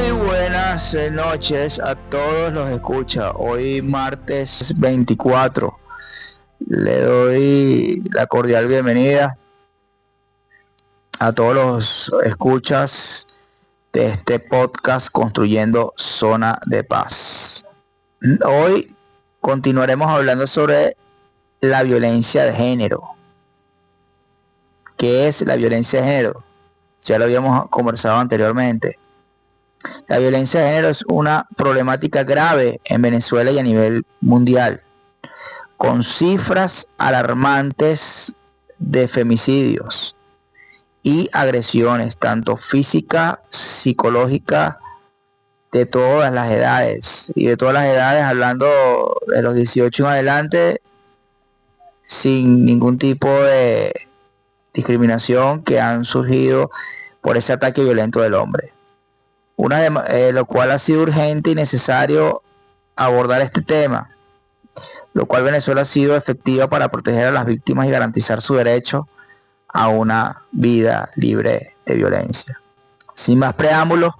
Muy buenas noches a todos los escucha. Hoy martes 24. Le doy la cordial bienvenida a todos los escuchas de este podcast Construyendo Zona de Paz. Hoy continuaremos hablando sobre la violencia de género. ¿Qué es la violencia de género? Ya lo habíamos conversado anteriormente. La violencia de género es una problemática grave en Venezuela y a nivel mundial, con cifras alarmantes de femicidios y agresiones, tanto física, psicológica, de todas las edades, y de todas las edades, hablando de los 18 en adelante, sin ningún tipo de discriminación que han surgido por ese ataque violento del hombre. Lo cual ha sido urgente y necesario abordar este tema, lo cual Venezuela ha sido efectiva para proteger a las víctimas y garantizar su derecho a una vida libre de violencia. Sin más preámbulos,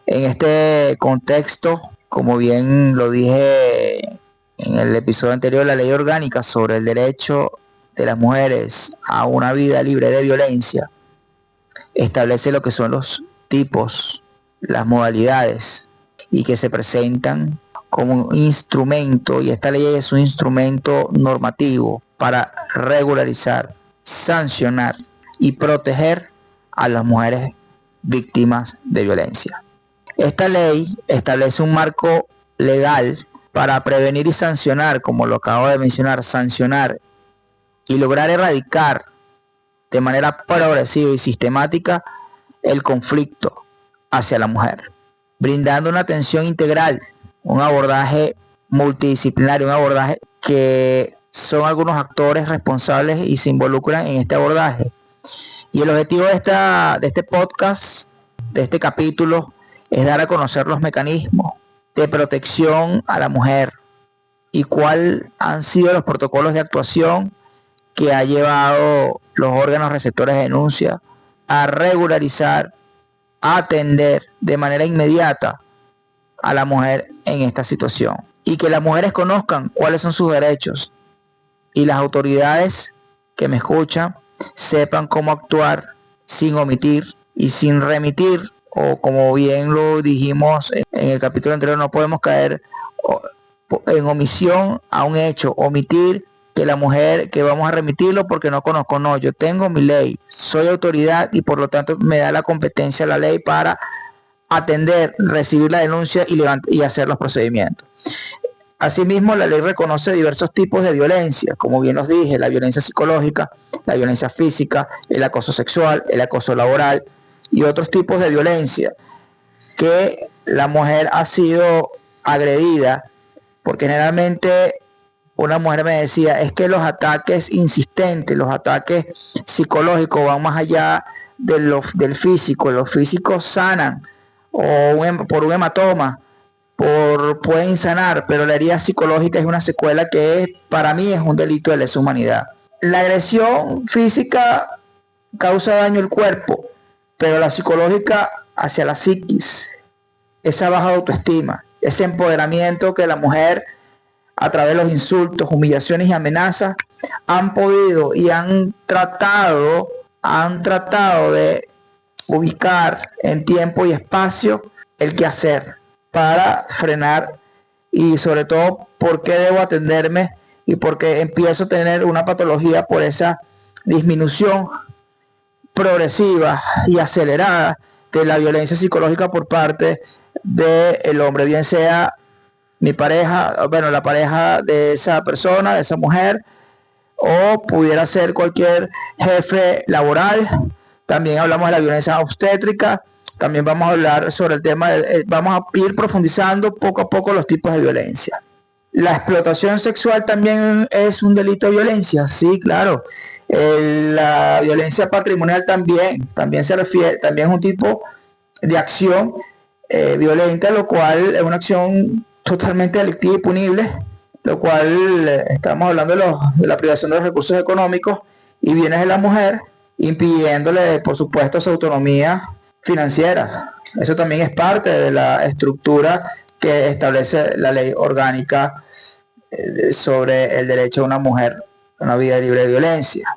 en este contexto, como bien lo dije en el episodio anterior, la ley orgánica sobre el derecho de las mujeres a una vida libre de violencia establece lo que son los tipos, las modalidades, y que se presentan como un instrumento, y esta ley es un instrumento normativo para regularizar, sancionar y proteger a las mujeres víctimas de violencia. Esta ley establece un marco legal para prevenir y sancionar, como lo acabo de mencionar, sancionar y lograr erradicar de manera progresiva y sistemática el conflicto hacia la mujer, brindando una atención integral, un abordaje multidisciplinario, un abordaje que son algunos actores responsables y se involucran en este abordaje. Y el objetivo de este podcast, de este capítulo, es dar a conocer los mecanismos de protección a la mujer y cuáles han sido los protocolos de actuación que ha llevado los órganos receptores de denuncia a regularizar, a atender de manera inmediata a la mujer en esta situación, y que las mujeres conozcan cuáles son sus derechos y las autoridades que me escuchan sepan cómo actuar sin omitir y sin remitir, o como bien lo dijimos en el capítulo anterior, no podemos caer en omisión a un hecho, omitir que la mujer, que vamos a remitirlo porque no conozco. No, yo tengo mi ley, soy autoridad y por lo tanto me da la competencia la ley para atender, recibir la denuncia y hacer los procedimientos. Asimismo, la ley reconoce diversos tipos de violencia, como bien os dije, la violencia psicológica, la violencia física, el acoso sexual, el acoso laboral y otros tipos de violencia que la mujer ha sido agredida, porque generalmente una mujer me decía, es que los ataques insistentes, los ataques psicológicos van más allá del físico. Los físicos sanan por un hematoma, pueden sanar, pero la herida psicológica es una secuela que para mí es un delito de lesa humanidad. La agresión física causa daño al cuerpo, pero la psicológica hacia la psiquis, esa baja autoestima, ese empoderamiento que la mujer, a través de los insultos, humillaciones y amenazas, han podido y han tratado de ubicar en tiempo y espacio el qué hacer para frenar, y sobre todo por qué debo atenderme y por qué empiezo a tener una patología por esa disminución progresiva y acelerada de la violencia psicológica por parte del hombre, bien sea mi pareja, la pareja de esa persona, de esa mujer, o pudiera ser cualquier jefe laboral. También hablamos de la violencia obstétrica. También vamos a hablar sobre el tema, vamos a ir profundizando poco a poco los tipos de violencia. La explotación sexual también es un delito de violencia, sí, claro. La violencia patrimonial también se refiere, también es un tipo de acción violenta, lo cual es una acción totalmente delictiva y punible, lo cual estamos hablando de la privación de los recursos económicos y bienes de la mujer, impidiéndole, por supuesto, su autonomía financiera. Eso también es parte de la estructura que establece la ley orgánica sobre el derecho de una mujer a una vida libre de violencia.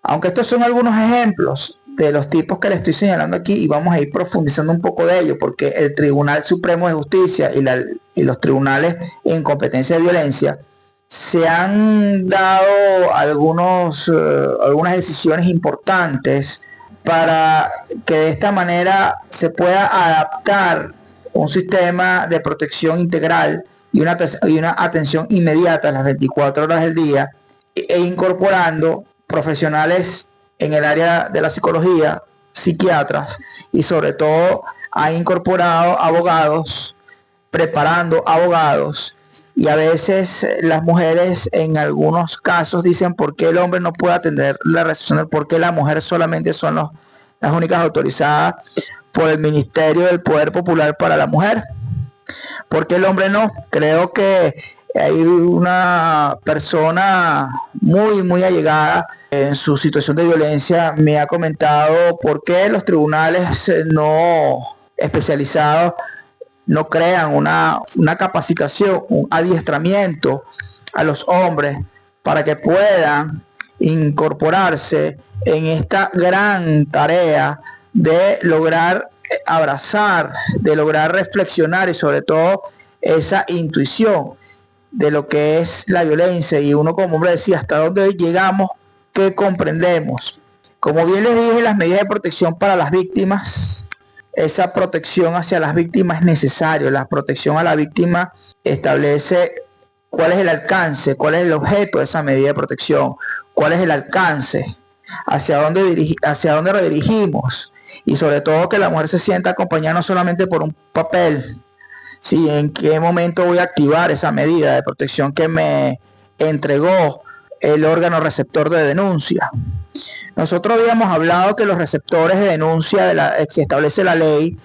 Aunque estos son algunos ejemplos de los tipos que le estoy señalando aquí, y vamos a ir profundizando un poco de ello, porque el Tribunal Supremo de Justicia y los tribunales en competencia de violencia se han dado algunas decisiones importantes para que de esta manera se pueda adaptar un sistema de protección integral y una atención inmediata a las 24 horas del día, e incorporando profesionales en el área de la psicología, psiquiatras, y sobre todo ha incorporado abogados, preparando abogados. Y a veces las mujeres en algunos casos dicen por qué el hombre no puede atender la recepción, por qué la mujer solamente son las únicas autorizadas por el Ministerio del Poder Popular para la Mujer. ¿Por qué el hombre no? Creo que hay una persona muy allegada en su situación de violencia me ha comentado por qué los tribunales no especializados no crean una capacitación, un adiestramiento a los hombres para que puedan incorporarse en esta gran tarea de lograr abrazar, de lograr reflexionar y sobre todo esa intuición de lo que es la violencia. Y uno como hombre decía, ¿hasta dónde llegamos? ¿Qué comprendemos? Como bien les dije, las medidas de protección para las víctimas, esa protección hacia las víctimas es necesario. La protección a la víctima establece cuál es el alcance, cuál es el objeto de esa medida de protección, cuál es el alcance, hacia dónde redirigimos, y sobre todo que la mujer se sienta acompañada no solamente por un papel, ¿sí? En qué momento voy a activar esa medida de protección que me entregó el órgano receptor de denuncia. Nosotros habíamos hablado que los receptores de denuncia que establece la ley,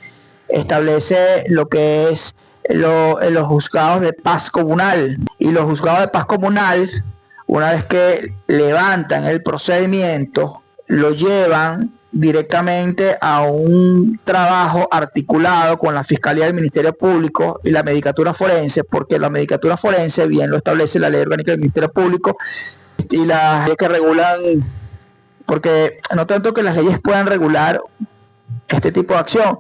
establece lo que es los juzgados de paz comunal. Y los juzgados de paz comunal, una vez que levantan el procedimiento, lo llevan directamente a un trabajo articulado con la Fiscalía del Ministerio Público y la Medicatura Forense, porque la Medicatura Forense bien lo establece la Ley Orgánica del Ministerio Público y las leyes que regulan, porque no tanto que las leyes puedan regular este tipo de acción,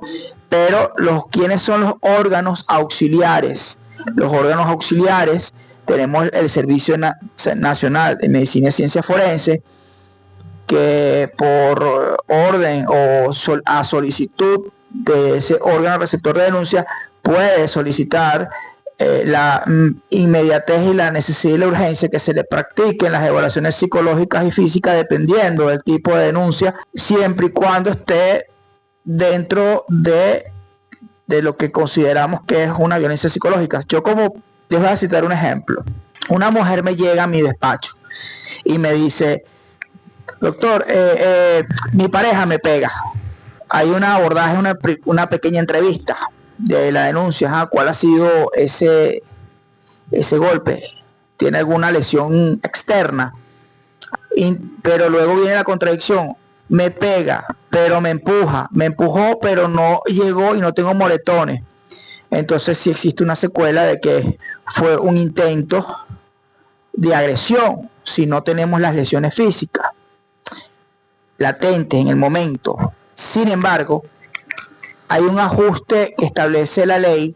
pero ¿quiénes son los órganos auxiliares? Los órganos auxiliares, tenemos el Servicio Nacional de Medicina y Ciencia Forense, que por orden o a solicitud de ese órgano receptor de denuncia puede solicitar la inmediatez y la necesidad y la urgencia que se le practiquen las evaluaciones psicológicas y físicas dependiendo del tipo de denuncia, siempre y cuando esté dentro de lo que consideramos que es una violencia psicológica. Les voy a citar un ejemplo. Una mujer me llega a mi despacho y me dice: doctor, mi pareja me pega. Hay un abordaje, una pequeña entrevista de la denuncia. ¿Cuál ha sido ese golpe? ¿Tiene alguna lesión externa? Pero luego viene la contradicción. Me pega, pero me empuja. Me empujó, pero no llegó y no tengo moretones. Entonces sí existe una secuela de que fue un intento de agresión si no tenemos las lesiones físicas latentes en el momento. Sin embargo, hay un ajuste que establece la ley,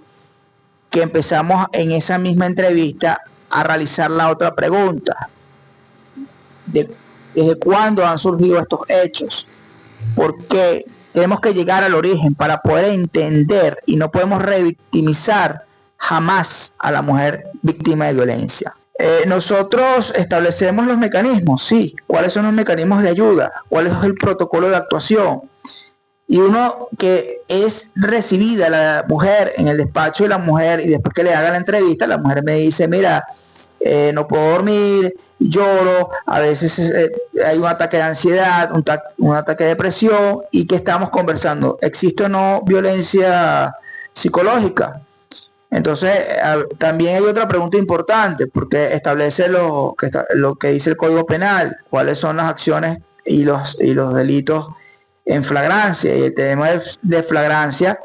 que empezamos en esa misma entrevista a realizar la otra pregunta: ¿desde cuándo han surgido estos hechos? Porque tenemos que llegar al origen para poder entender, y no podemos revictimizar jamás a la mujer víctima de violencia. Nosotros establecemos los mecanismos, sí. ¿Cuáles son los mecanismos de ayuda? ¿Cuál es el protocolo de actuación? Y uno que es recibida la mujer en el despacho de la mujer, y después que le haga la entrevista, la mujer me dice: mira, no puedo dormir, lloro, a veces hay un ataque de ansiedad, un ataque de depresión. ¿Y qué estamos conversando? ¿Existe o no violencia psicológica? Entonces, también hay otra pregunta importante, porque establece lo que dice el Código Penal, cuáles son las acciones y los delitos en flagrancia. Y el tema de flagrancia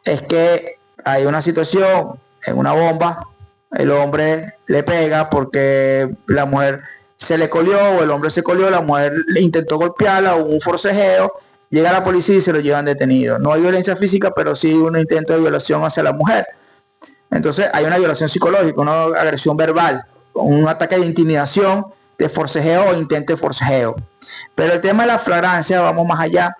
es que hay una situación en una bomba, el hombre le pega porque la mujer se le colió o el hombre se colió, la mujer intentó golpearla, hubo un forcejeo, llega la policía y se lo llevan detenido. No hay violencia física, pero sí un intento de violación hacia la mujer. Entonces hay una violación psicológica, una agresión verbal, un ataque de intimidación, de forcejeo o intento de forcejeo. Pero el tema de la flagrancia, vamos más allá.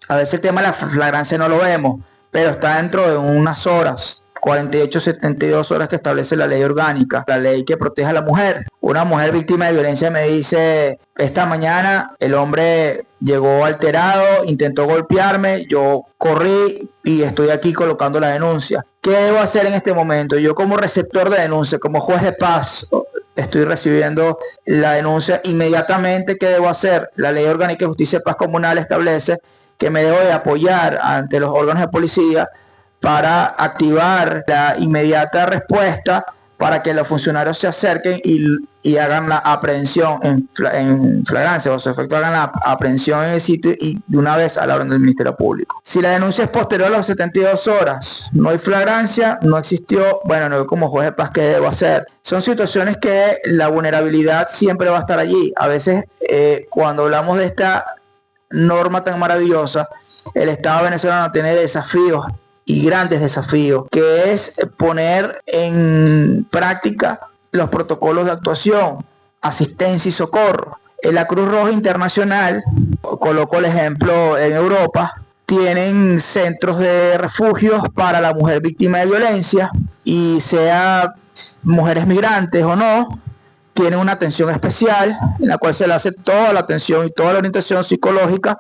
A veces el tema de la flagrancia no lo vemos, pero está dentro de unas horas, 48, 72 horas que establece la ley orgánica, la ley que protege a la mujer. Una mujer víctima de violencia me dice, esta mañana el hombre llegó alterado, intentó golpearme, yo corrí y estoy aquí colocando la denuncia. ¿Qué debo hacer en este momento? Yo como receptor de denuncia, como juez de paz, estoy recibiendo la denuncia inmediatamente. ¿Qué debo hacer? La ley orgánica de justicia y paz comunal establece que me debo de apoyar ante los órganos de policía para activar la inmediata respuesta para que los funcionarios se acerquen y hagan la aprehensión en flagrancia, o su efecto hagan la aprehensión en el sitio y de una vez a la orden del Ministerio Público. Si la denuncia es posterior a las 72 horas, no hay flagrancia, no existió, bueno, no como juez de paz, ¿qué debo hacer? Son situaciones que la vulnerabilidad siempre va a estar allí. A veces cuando hablamos de esta norma tan maravillosa, el Estado venezolano tiene desafíos y grandes desafíos, que es poner en práctica los protocolos de actuación, asistencia y socorro. En la Cruz Roja Internacional, coloco el ejemplo en Europa, tienen centros de refugios para la mujer víctima de violencia y sea mujeres migrantes o no, tienen una atención especial en la cual se le hace toda la atención y toda la orientación psicológica,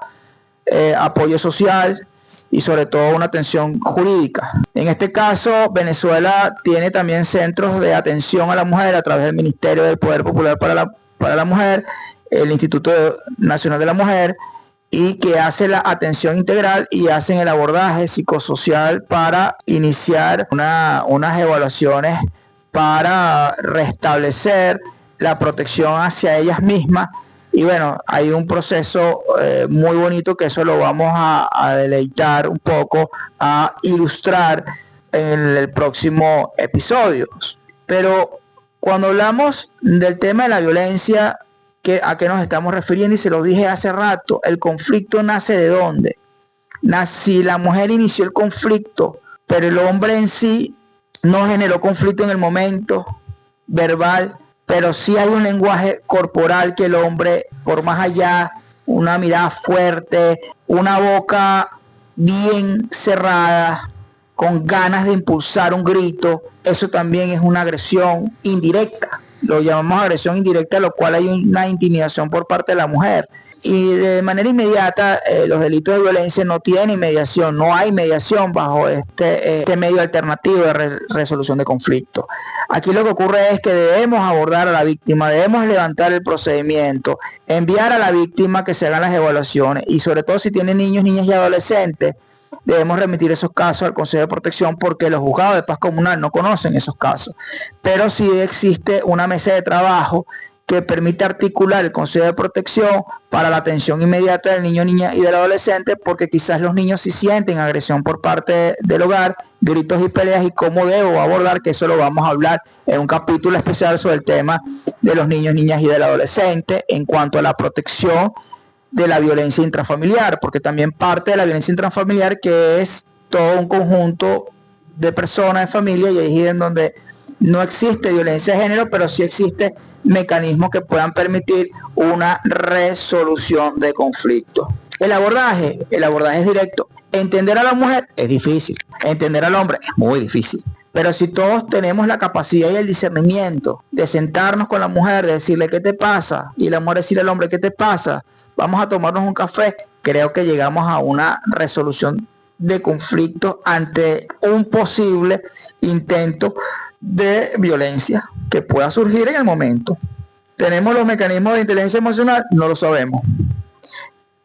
apoyo social y sobre todo una atención jurídica. En este caso, Venezuela tiene también centros de atención a la mujer a través del Ministerio del Poder Popular para la Mujer, el Instituto Nacional de la Mujer, y que hace la atención integral y hacen el abordaje psicosocial para iniciar unas evaluaciones para restablecer la protección hacia ellas mismas. Y bueno, hay un proceso muy bonito que eso lo vamos a deleitar un poco, a ilustrar en el próximo episodio. Pero cuando hablamos del tema de la violencia, ¿a qué nos estamos refiriendo? Y se lo dije hace rato, el conflicto nace ¿de dónde? Si la mujer inició el conflicto, pero el hombre en sí no generó conflicto en el momento verbal, pero sí hay un lenguaje corporal que el hombre, por más allá, una mirada fuerte, una boca bien cerrada, con ganas de impulsar un grito, eso también es una agresión indirecta. Lo llamamos agresión indirecta, lo cual hay una intimidación por parte de la mujer. Y de manera inmediata, los delitos de violencia no tienen mediación, no hay mediación bajo este medio alternativo de resolución de conflicto. Aquí lo que ocurre es que debemos abordar a la víctima, debemos levantar el procedimiento, enviar a la víctima que se hagan las evaluaciones y sobre todo si tiene niños, niñas y adolescentes, debemos remitir esos casos al Consejo de Protección porque los juzgados de paz comunal no conocen esos casos. Pero sí existe una mesa de trabajo que permite articular el Consejo de Protección para la atención inmediata del niño, niña y del adolescente, porque quizás los niños sí sienten agresión por parte del hogar, gritos y peleas, y cómo debo abordar, que eso lo vamos a hablar en un capítulo especial sobre el tema de los niños, niñas y del adolescente en cuanto a la protección de la violencia intrafamiliar, porque también parte de la violencia intrafamiliar que es todo un conjunto de personas, de familia, y ahí es en donde no existe violencia de género, pero sí existe mecanismos que puedan permitir una resolución de conflicto. El abordaje es directo. Entender a la mujer es difícil, entender al hombre es muy difícil. Pero si todos tenemos la capacidad y el discernimiento de sentarnos con la mujer, de decirle qué te pasa, y la mujer decirle al hombre qué te pasa, vamos a tomarnos un café, creo que llegamos a una resolución de conflicto ante un posible intento de violencia que pueda surgir en el momento. ¿Tenemos los mecanismos de inteligencia emocional? No lo sabemos.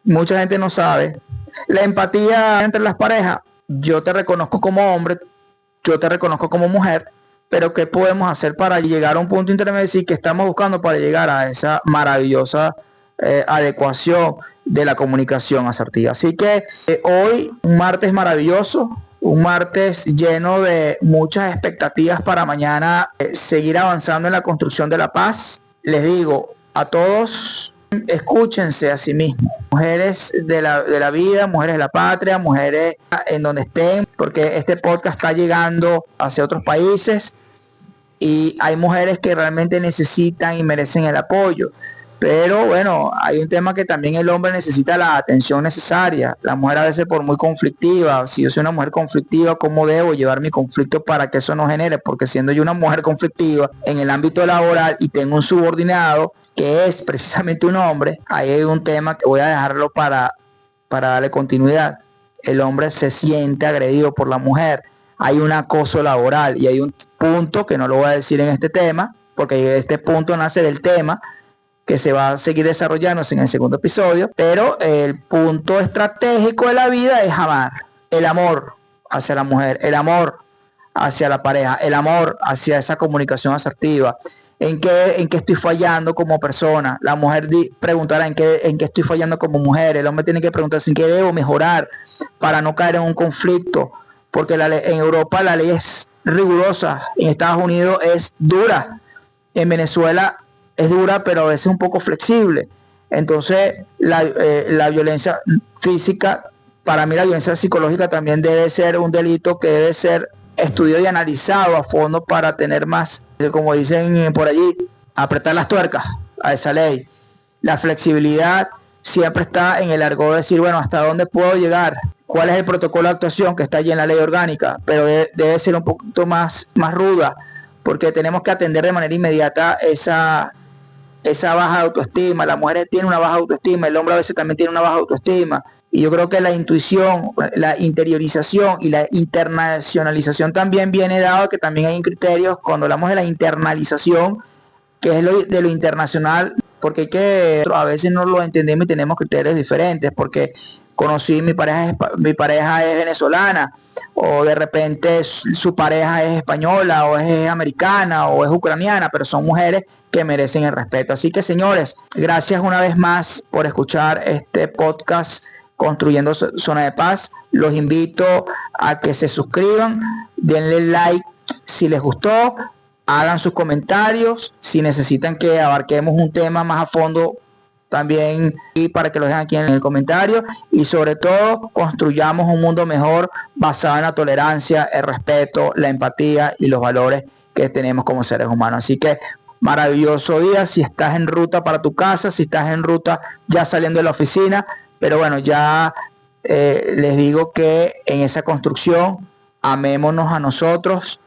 Mucha gente no sabe. La empatía entre las parejas, yo te reconozco como hombre, yo te reconozco como mujer, pero ¿qué podemos hacer para llegar a un punto intermedio y que estamos buscando para llegar a esa maravillosa adecuación de la comunicación asertiva. Así que hoy un martes maravilloso, un martes lleno de muchas expectativas para mañana seguir avanzando en la construcción de la paz. Les digo a todos, escúchense a sí mismos, mujeres de la vida, mujeres de la patria, mujeres en donde estén, porque este podcast está llegando hacia otros países y hay mujeres que realmente necesitan y merecen el apoyo. Pero bueno, hay un tema que también el hombre necesita la atención necesaria. La mujer a veces por muy conflictiva, si yo soy una mujer conflictiva, ¿cómo debo llevar mi conflicto para que eso no genere? Porque siendo yo una mujer conflictiva en el ámbito laboral y tengo un subordinado que es precisamente un hombre, ahí hay un tema que voy a dejarlo para darle continuidad. El hombre se siente agredido por la mujer. Hay un acoso laboral y hay un punto que no lo voy a decir en este tema, porque este punto nace del tema que se va a seguir desarrollándose en el segundo episodio, pero el punto estratégico de la vida es amar, el amor hacia la mujer, el amor hacia la pareja, el amor hacia esa comunicación asertiva. ¿En qué estoy fallando como persona? La mujer preguntará en qué estoy fallando como mujer, el hombre tiene que preguntarse en qué debo mejorar para no caer en un conflicto, porque en Europa la ley es rigurosa, en Estados Unidos es dura, en Venezuela es dura, pero a veces un poco flexible. Entonces, la violencia física, para mí la violencia psicológica también debe ser un delito que debe ser estudiado y analizado a fondo para tener más, como dicen por allí, apretar las tuercas a esa ley. La flexibilidad siempre está en el argot de decir, bueno, ¿hasta dónde puedo llegar? ¿Cuál es el protocolo de actuación que está allí en la ley orgánica? Pero debe ser un poquito más ruda, porque tenemos que atender de manera inmediata esa baja autoestima. La mujer tiene una baja autoestima, el hombre a veces también tiene una baja autoestima. Y yo creo que la intuición, la interiorización y la internacionalización también viene dado que también hay criterios cuando hablamos de la internalización, que es de lo internacional, porque a veces no lo entendemos y tenemos criterios diferentes, porque conocí mi pareja es venezolana, o de repente su pareja es española, o es americana, o es ucraniana, pero son mujeres que merecen el respeto. Así que, señores, gracias una vez más por escuchar este podcast Construyendo Zona de Paz. Los invito a que se suscriban, denle like si les gustó, hagan sus comentarios, si necesitan que abarquemos un tema más a fondo también, y para que lo dejen aquí en el comentario, y sobre todo construyamos un mundo mejor basado en la tolerancia, el respeto, la empatía y los valores que tenemos como seres humanos. Así que maravilloso día si estás en ruta para tu casa, si estás en ruta ya saliendo de la oficina, pero bueno, ya les digo que en esa construcción amémonos a nosotros,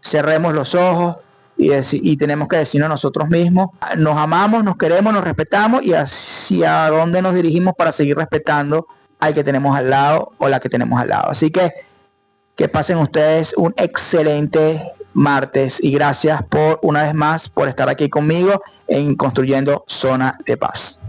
cerremos los ojos y tenemos que decirnos a nosotros mismos, nos amamos, nos queremos, nos respetamos, y hacia dónde nos dirigimos para seguir respetando al que tenemos al lado o la que tenemos al lado. Así que pasen ustedes un excelente martes y gracias una vez más por estar aquí conmigo en Construyendo Zona de Paz.